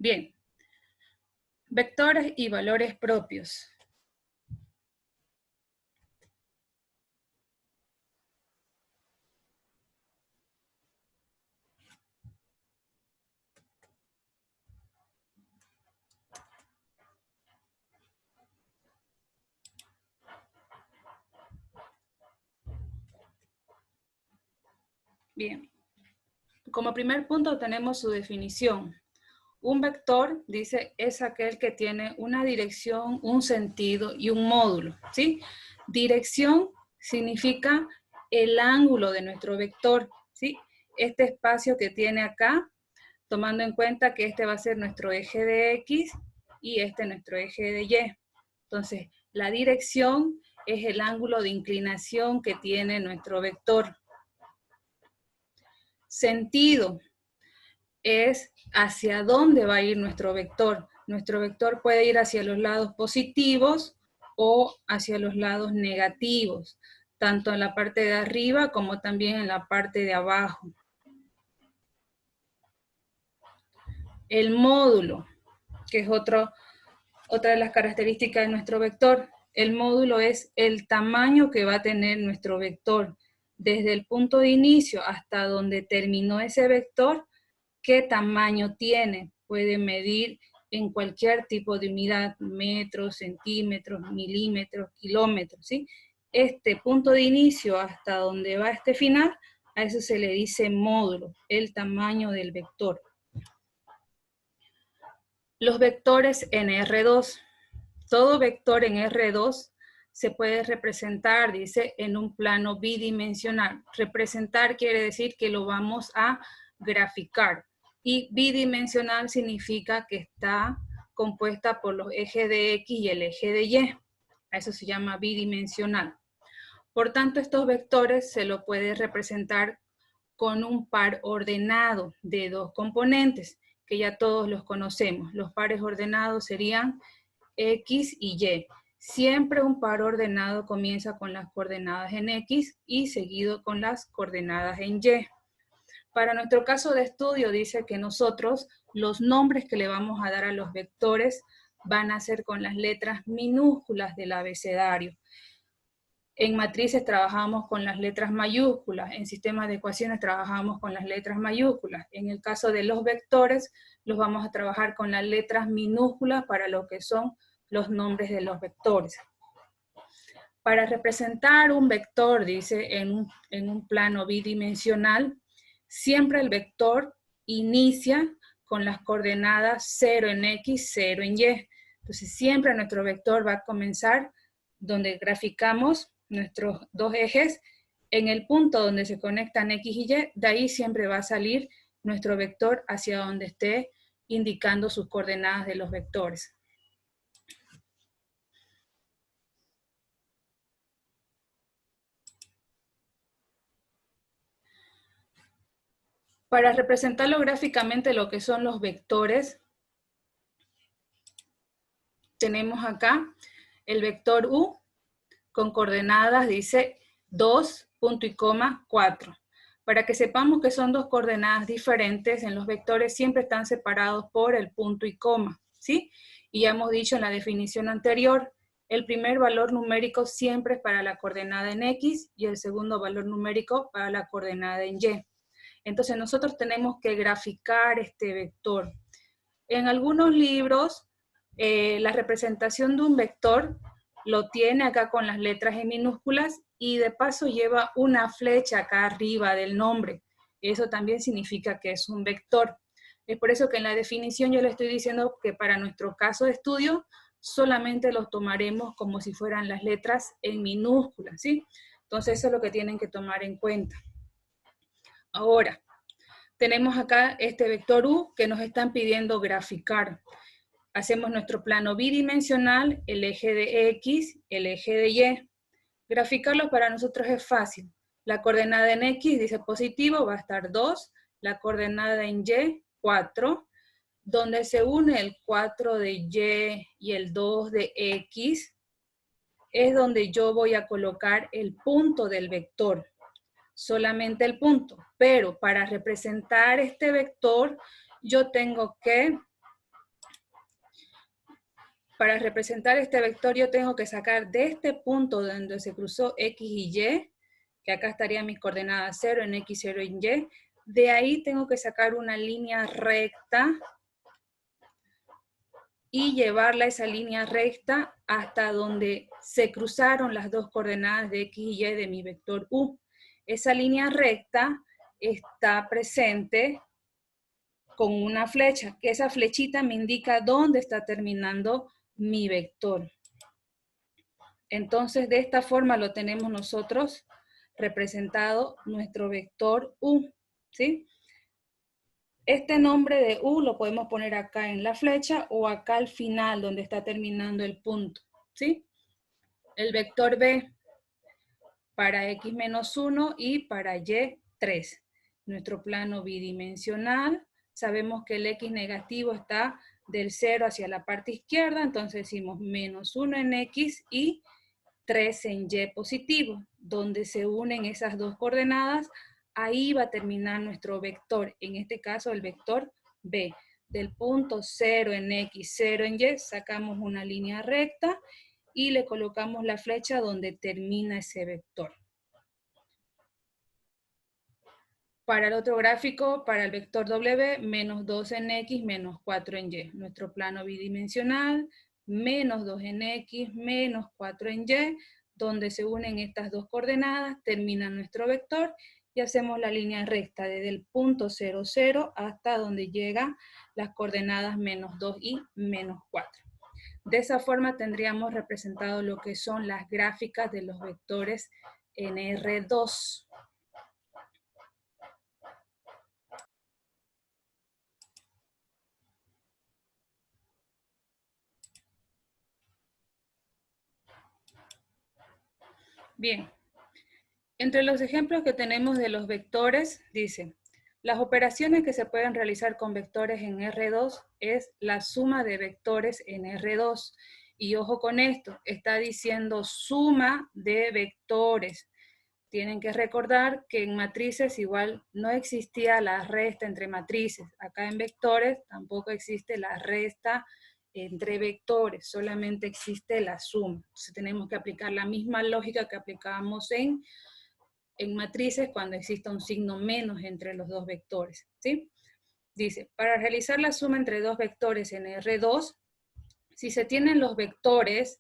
Bien, vectores y valores propios. Bien, como primer punto tenemos su definición. Un vector, dice, es aquel que tiene una dirección, un sentido y un módulo, ¿sí? Dirección significa el ángulo de nuestro vector, ¿sí? Este espacio que tiene acá, tomando en cuenta que este va a ser nuestro eje de X y este nuestro eje de Y. Entonces, la dirección es el ángulo de inclinación que tiene nuestro vector. Sentido es hacia dónde va a ir nuestro vector. Nuestro vector puede ir hacia los lados positivos o hacia los lados negativos, tanto en la parte de arriba como también en la parte de abajo. El módulo, que es otra de las características de nuestro vector. El módulo es el tamaño que va a tener nuestro vector. Desde el punto de inicio hasta donde terminó ese vector, ¿qué tamaño tiene? Puede medir en cualquier tipo de unidad, metros, centímetros, milímetros, kilómetros, ¿sí? Este punto de inicio hasta donde va este final, a eso se le dice módulo, el tamaño del vector. Los vectores en R2. Todo vector en R2 se puede representar, dice, en un plano bidimensional. Representar quiere decir que lo vamos a graficar. Y bidimensional significa que está compuesta por los ejes de X y el eje de Y. A eso se llama bidimensional. Por tanto, estos vectores se lo puede representar con un par ordenado de dos componentes, que ya todos los conocemos. Los pares ordenados serían X y Y. Siempre un par ordenado comienza con las coordenadas en X y seguido con las coordenadas en Y. Para nuestro caso de estudio dice que nosotros los nombres que le vamos a dar a los vectores van a ser con las letras minúsculas del abecedario. En matrices trabajamos con las letras mayúsculas, en sistemas de ecuaciones trabajamos con las letras mayúsculas. En el caso de los vectores, los vamos a trabajar con las letras minúsculas para lo que son los nombres de los vectores. Para representar un vector, dice, en un plano bidimensional, siempre el vector inicia con las coordenadas 0 en X, 0 en Y. Entonces siempre nuestro vector va a comenzar donde graficamos nuestros dos ejes, en el punto donde se conectan X y Y, de ahí siempre va a salir nuestro vector hacia donde esté indicando sus coordenadas de los vectores. Para representarlo gráficamente lo que son los vectores, tenemos acá el vector U con coordenadas, dice 2, punto y coma, 4. Para que sepamos que son dos coordenadas diferentes, en los vectores siempre están separados por el punto y coma, ¿sí? Y ya hemos dicho en la definición anterior, el primer valor numérico siempre es para la coordenada en X y el segundo valor numérico para la coordenada en Y. Entonces nosotros tenemos que graficar este vector. En algunos libros, la representación de un vector lo tiene acá con las letras en minúsculas y de paso lleva una flecha acá arriba del nombre. Eso también significa que es un vector. Es por eso que en la definición yo le estoy diciendo que para nuestro caso de estudio solamente los tomaremos como si fueran las letras en minúsculas, ¿sí? Entonces eso es lo que tienen que tomar en cuenta. Ahora, tenemos acá este vector U que nos están pidiendo graficar. Hacemos nuestro plano bidimensional, el eje de X, el eje de Y. Graficarlo para nosotros es fácil. La coordenada en X dice positivo, va a estar 2. La coordenada en Y, 4. Donde se une el 4 de Y y el 2 de X, es donde yo voy a colocar el punto del vector. Solamente el punto. Pero para representar este vector, yo tengo que para representar este vector yo tengo que sacar de este punto donde se cruzó X y Y, que acá estarían mis coordenadas 0 en X, 0 en Y, de ahí tengo que sacar una línea recta y llevarla esa línea recta hasta donde se cruzaron las dos coordenadas de X y Y de mi vector U. Esa línea recta está presente con una flecha, que esa flechita me indica dónde está terminando mi vector. Entonces, de esta forma lo tenemos nosotros representado nuestro vector U, ¿sí? Este nombre de U lo podemos poner acá en la flecha o acá al final donde está terminando el punto, ¿sí? El vector B para X menos 1 y para Y 3. Nuestro plano bidimensional, sabemos que el X negativo está del 0 hacia la parte izquierda, entonces decimos menos 1 en X y 3 en Y positivo. Donde se unen esas dos coordenadas, ahí va a terminar nuestro vector, en este caso el vector B. Del punto 0 en X, 0 en Y, sacamos una línea recta y le colocamos la flecha donde termina ese vector. Para el otro gráfico, para el vector W, menos 2 en X, menos 4 en Y. Nuestro plano bidimensional, menos 2 en X, menos 4 en Y, donde se unen estas dos coordenadas, termina nuestro vector y hacemos la línea recta desde el punto 0, 0 hasta donde llegan las coordenadas menos 2 y menos 4. De esa forma tendríamos representado lo que son las gráficas de los vectores en R2. Bien, entre los ejemplos que tenemos de los vectores, dice, las operaciones que se pueden realizar con vectores en R2 es la suma de vectores en R2. Y ojo con esto, está diciendo suma de vectores. Tienen que recordar que en matrices igual no existía la resta entre matrices. Acá en vectores tampoco existe la resta entre vectores, solamente existe la suma. Entonces tenemos que aplicar la misma lógica que aplicábamos en matrices cuando exista un signo menos entre los dos vectores, ¿sí? Dice, para realizar la suma entre dos vectores en R2, si se tienen los vectores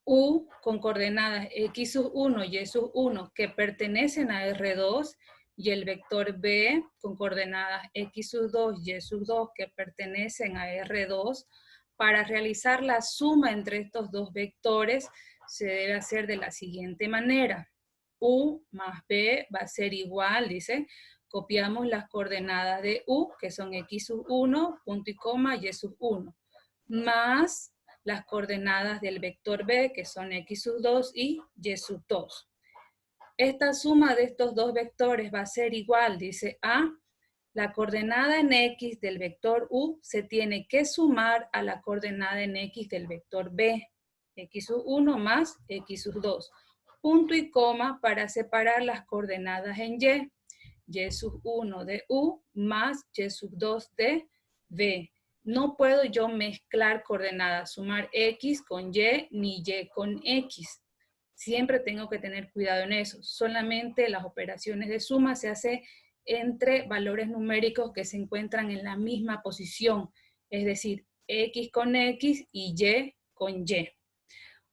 U con coordenadas X sub 1 y Y sub 1 que pertenecen a R2 y el vector B con coordenadas X sub 2 y Y sub 2 que pertenecen a R2, para realizar la suma entre estos dos vectores se debe hacer de la siguiente manera. U más B va a ser igual, dice, copiamos las coordenadas de U, que son X sub 1, punto y coma, Y sub 1, más las coordenadas del vector B, que son X sub 2 y Y sub 2. Esta suma de estos dos vectores va a ser igual, dice, a la coordenada en X del vector U se tiene que sumar a la coordenada en X del vector B, X sub 1 más X sub 2. Punto y coma para separar las coordenadas en Y. Y sub 1 de U más Y sub 2 de B. No puedo yo mezclar coordenadas, sumar X con Y ni Y con X. Siempre tengo que tener cuidado en eso. Solamente las operaciones de suma se hacen entre valores numéricos que se encuentran en la misma posición. Es decir, X con X y Y con Y.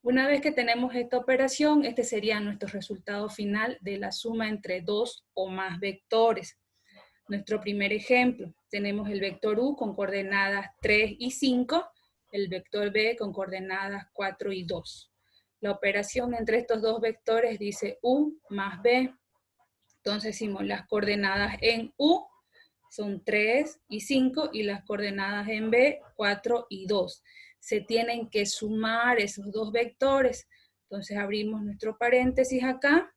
Una vez que tenemos esta operación, este sería nuestro resultado final de la suma entre dos o más vectores. Nuestro primer ejemplo, tenemos el vector U con coordenadas 3 y 5, el vector B con coordenadas 4 y 2. La operación entre estos dos vectores dice U más B. Entonces decimos las coordenadas en U son 3 y 5 y las coordenadas en B 4 y 2. Se tienen que sumar esos dos vectores. Entonces abrimos nuestro paréntesis acá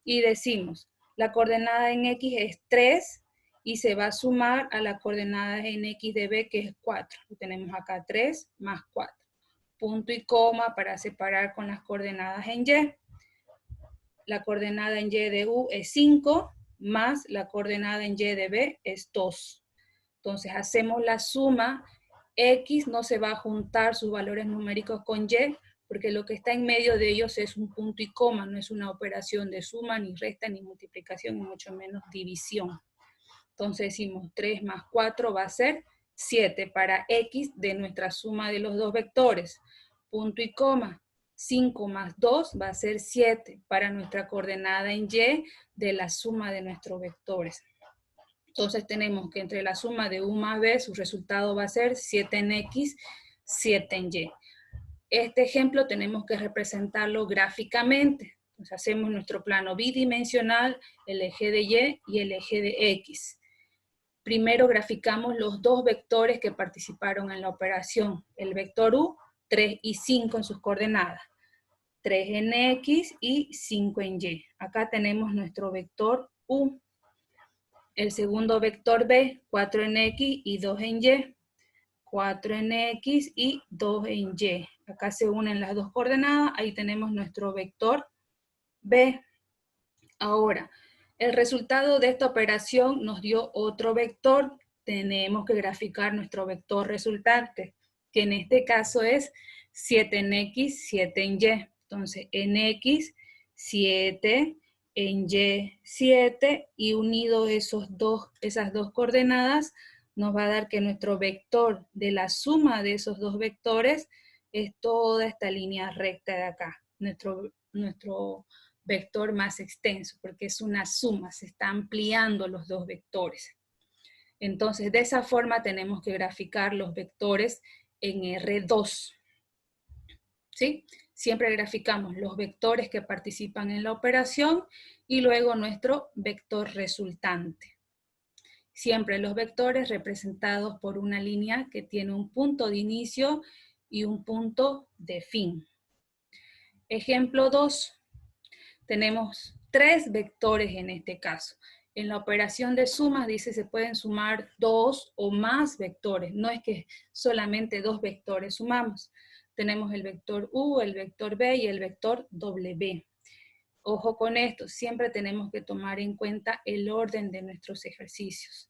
y decimos la coordenada en X es 3 y se va a sumar a la coordenada en X de B que es 4. Lo tenemos acá 3 más 4. Punto y coma para separar con las coordenadas en Y. La coordenada en Y de U es 5 más la coordenada en Y de B es 2. Entonces hacemos la suma X no se va a juntar sus valores numéricos con Y, porque lo que está en medio de ellos es un punto y coma, no es una operación de suma, ni resta, ni multiplicación, y mucho menos división. Entonces decimos 3 más 4 va a ser 7 para X de nuestra suma de los dos vectores. Punto y coma. 5 más 2 va a ser 7 para nuestra coordenada en Y de la suma de nuestros vectores. Entonces tenemos que entre la suma de U más B, su resultado va a ser 7 en X, 7 en Y. Este ejemplo tenemos que representarlo gráficamente. Entonces hacemos nuestro plano bidimensional, el eje de Y y el eje de X. Primero graficamos los dos vectores que participaron en la operación. El vector U, 3 y 5 en sus coordenadas. 3 en X y 5 en Y. Acá tenemos nuestro vector U. El segundo vector B, 4 en X y 2 en Y. 4 en X y 2 en Y. Acá se unen las dos coordenadas, ahí tenemos nuestro vector B. Ahora, el resultado de esta operación nos dio otro vector. Tenemos que graficar nuestro vector resultante, que en este caso es 7 en X, 7 en Y. Entonces, en X, 7, en Y, 7, y unido esas dos coordenadas, nos va a dar que nuestro vector de la suma de esos dos vectores es toda esta línea recta de acá. Nuestro vector más extenso, porque es una suma, se está ampliando los dos vectores. Entonces, de esa forma tenemos que graficar los vectores en R2. ¿Sí? Siempre graficamos los vectores que participan en la operación y luego nuestro vector resultante. Siempre los vectores representados por una línea que tiene un punto de inicio y un punto de fin. Ejemplo 2. Tenemos 3 vectores en este caso. En la operación de sumas dice se pueden sumar 2 o más vectores. No es que solamente 2 vectores sumamos. Tenemos el vector U, el vector B y el vector W. Ojo con esto, siempre tenemos que tomar en cuenta el orden de nuestros ejercicios.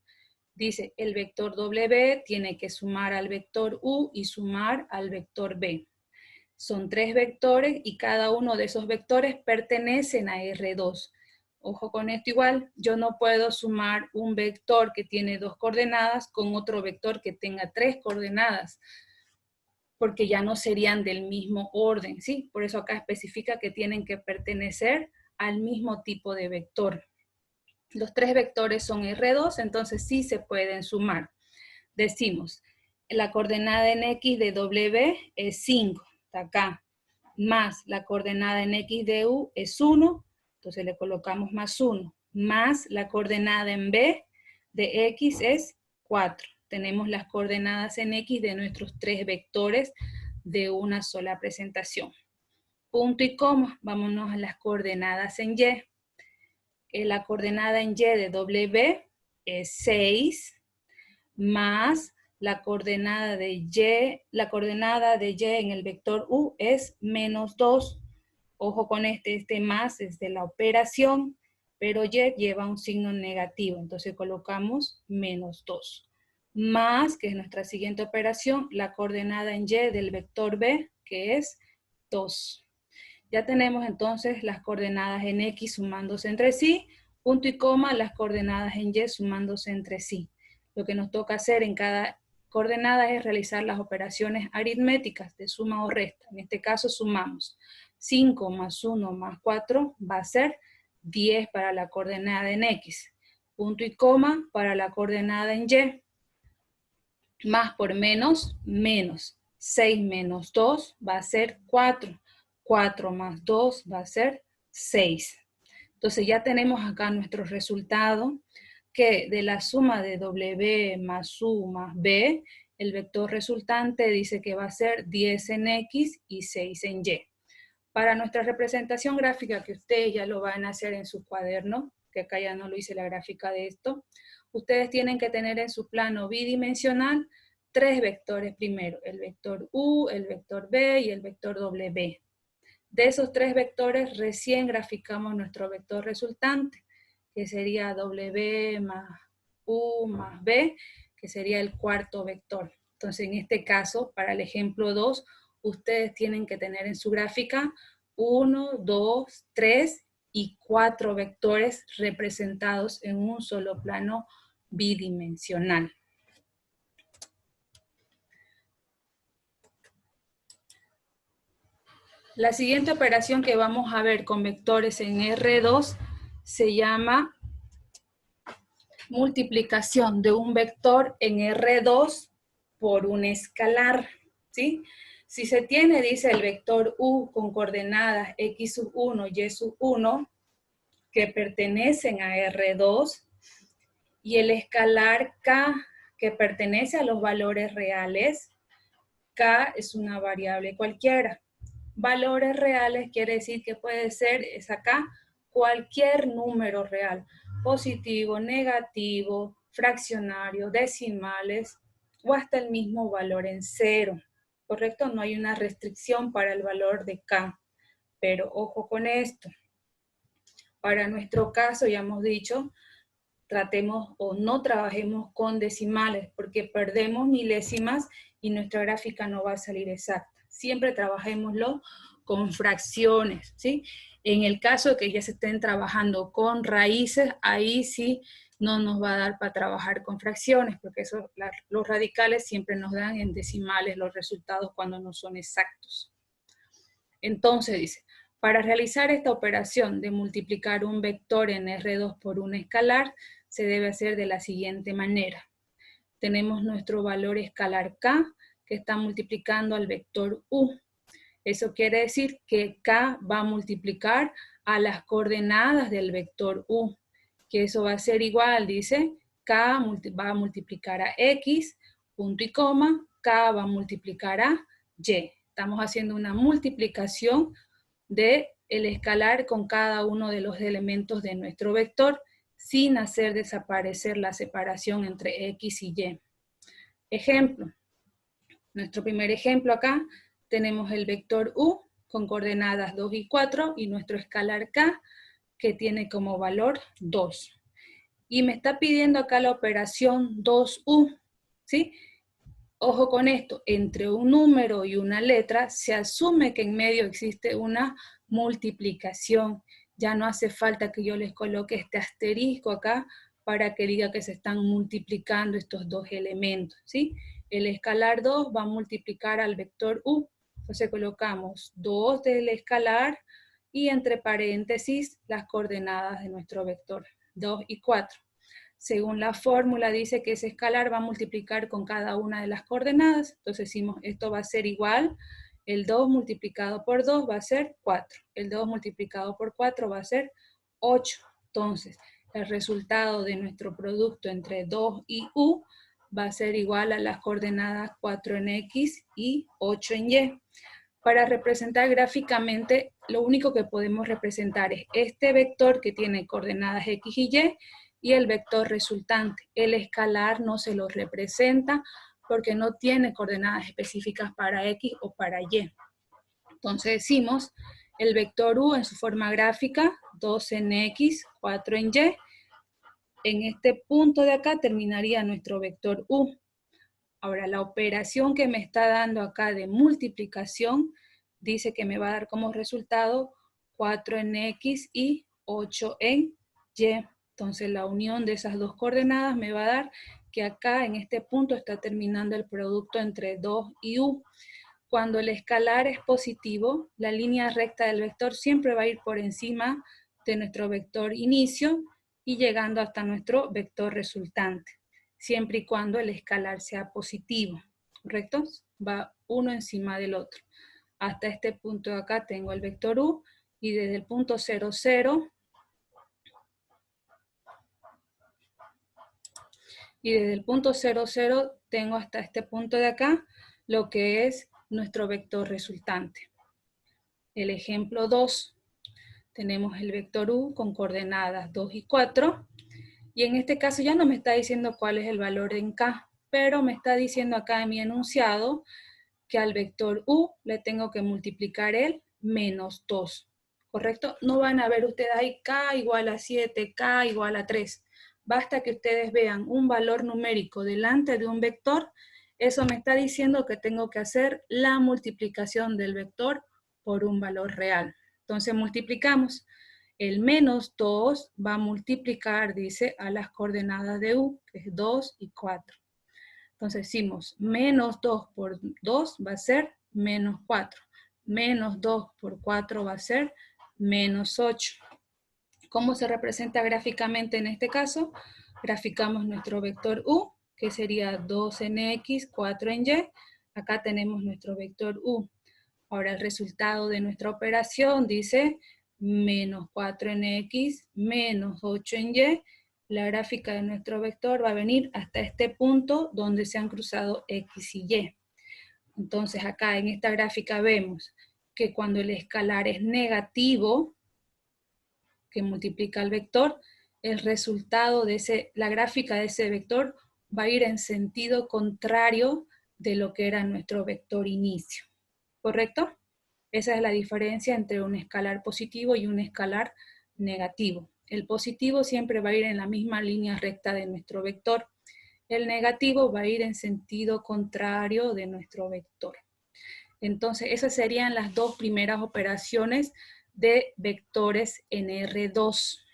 Dice, el vector W tiene que sumar al vector U y sumar al vector B. Son 3 vectores y cada uno de esos vectores pertenecen a R2. Ojo con esto igual, yo no puedo sumar un vector que tiene 2 coordenadas con otro vector que tenga 3 coordenadas, porque ya no serían del mismo orden, ¿sí? Por eso acá especifica que tienen que pertenecer al mismo tipo de vector. Los 3 vectores son R2, entonces sí se pueden sumar. Decimos, la coordenada en X de W es 5, está acá, más la coordenada en X de U es 1, entonces le colocamos más 1, más la coordenada en B de X es 4. Tenemos las coordenadas en X de nuestros 3 vectores de una sola presentación. Punto y coma, vámonos a las coordenadas en Y. La coordenada en Y de W es 6, más la coordenada de Y en el vector U es menos 2. Ojo con este más es de la operación, pero Y lleva un signo negativo, entonces colocamos menos 2. Más, que es nuestra siguiente operación, la coordenada en Y del vector B, que es 2. Ya tenemos entonces las coordenadas en X sumándose entre sí, punto y coma, las coordenadas en Y sumándose entre sí. Lo que nos toca hacer en cada coordenada es realizar las operaciones aritméticas de suma o resta. En este caso sumamos 5 más 1 más 4 va a ser 10 para la coordenada en X. Punto y coma para la coordenada en Y. Más por menos, menos. 6 menos 2 va a ser 4. 4 más 2 va a ser 6. Entonces ya tenemos acá nuestro resultado, que de la suma de W más U más B, el vector resultante dice que va a ser 10 en X y 6 en Y. Para nuestra representación gráfica, que ustedes ya lo van a hacer en su cuaderno, que acá ya no lo hice la gráfica de esto, ustedes tienen que tener en su plano bidimensional 3 vectores primero, el vector U, el vector B y el vector W. De esos 3 vectores recién graficamos nuestro vector resultante, que sería W más U más B, que sería el cuarto vector. Entonces, en este caso, para el ejemplo 2, ustedes tienen que tener en su gráfica 1, 2, 3 y 4 vectores representados en un solo plano bidimensional. La siguiente operación que vamos a ver con vectores en R2 se llama multiplicación de un vector en R2 por un escalar, ¿sí? Si se tiene, dice, el vector U con coordenadas X sub 1, Y sub 1, que pertenecen a R2, y el escalar K, que pertenece a los valores reales, K es una variable cualquiera. Valores reales quiere decir que puede ser, es acá, cualquier número real, positivo, negativo, fraccionario, decimales, o hasta el mismo valor en cero, ¿correcto? No hay una restricción para el valor de K, pero ojo con esto. Para nuestro caso, ya hemos dicho, tratemos o no trabajemos con decimales, porque perdemos milésimas y nuestra gráfica no va a salir exacta. Siempre trabajémoslo con fracciones, ¿sí? En el caso de que ya se estén trabajando con raíces, ahí sí no nos va a dar para trabajar con fracciones, porque eso, los radicales siempre nos dan en decimales los resultados cuando no son exactos. Entonces dice, para realizar esta operación de multiplicar un vector en R2 por un escalar, se debe hacer de la siguiente manera. Tenemos nuestro valor escalar K, que está multiplicando al vector U. Eso quiere decir que K va a multiplicar a las coordenadas del vector U, que eso va a ser igual, dice, K va a multiplicar a X, punto y coma, K va a multiplicar a Y. Estamos haciendo una multiplicación de el escalar con cada uno de los elementos de nuestro vector, sin hacer desaparecer la separación entre X y Y. Ejemplo, nuestro primer ejemplo acá, tenemos el vector U con coordenadas 2 y 4 y nuestro escalar K que tiene como valor 2. Y me está pidiendo acá la operación 2U, ¿sí? Ojo con esto, entre un número y una letra se asume que en medio existe una multiplicación. Ya no hace falta que yo les coloque este asterisco acá para que diga que se están multiplicando estos dos elementos, ¿sí? El escalar 2 va a multiplicar al vector U. Entonces colocamos 2 del escalar y entre paréntesis las coordenadas de nuestro vector, 2 y 4. Según la fórmula dice que ese escalar va a multiplicar con cada una de las coordenadas. Entonces decimos, esto va a ser igual, el 2 multiplicado por 2 va a ser 4. El 2 multiplicado por 4 va a ser 8. Entonces, el resultado de nuestro producto entre 2 y U va a ser igual a las coordenadas 4 en X y 8 en Y. Para representar gráficamente, lo único que podemos representar es este vector que tiene coordenadas X y el vector resultante. El escalar no se lo representa porque no tiene coordenadas específicas para X o para Y. Entonces decimos, el vector U en su forma gráfica, 2 en X, 4 en Y. En este punto de acá terminaría nuestro vector U. Ahora, la operación que me está dando acá de multiplicación dice que me va a dar como resultado 4 en X y 8 en Y. Entonces, la unión de esas dos coordenadas me va a dar que acá en este punto está terminando el producto entre 2 y U. Cuando el escalar es positivo, la línea recta del vector siempre va a ir por encima de nuestro vector inicio y llegando hasta nuestro vector resultante, siempre y cuando el escalar sea positivo, ¿correcto? Va uno encima del otro. Hasta este punto de acá tengo el vector U, y desde el punto 0, 0, y desde el punto 0, 0 tengo hasta este punto de acá lo que es nuestro vector resultante. El ejemplo 2, tenemos el vector U con coordenadas 2 y 4, y en este caso ya no me está diciendo cuál es el valor en K, pero me está diciendo acá en mi enunciado que al vector U le tengo que multiplicar el menos 2, ¿correcto? No van a ver ustedes ahí K igual a 7, K igual a 3. Basta que ustedes vean un valor numérico delante de un vector, Eso me está diciendo que tengo que hacer la multiplicación del vector por un valor real. Entonces multiplicamos. El menos 2 va a multiplicar, dice, a las coordenadas de u, que es 2 y 4. Entonces decimos, menos 2 por 2 va a ser menos 4. Menos 2 por 4 va a ser menos 8. ¿Cómo se representa gráficamente en este caso? Graficamos nuestro vector u, que sería 2 en x, 4 en y. Acá tenemos nuestro vector u. Ahora el resultado de nuestra operación dice menos 4 en x, menos 8 en y. La gráfica de nuestro vector va a venir hasta este punto donde se han cruzado x y y. Entonces acá en esta gráfica vemos que cuando el escalar es negativo, que multiplica el vector, el resultado de la gráfica de ese vector va a ir en sentido contrario de lo que era nuestro vector inicio. ¿Correcto? Esa es la diferencia entre un escalar positivo y un escalar negativo. El positivo siempre va a ir en la misma línea recta de nuestro vector. El negativo va a ir en sentido contrario de nuestro vector. Entonces, esas serían las dos primeras operaciones de vectores en R2.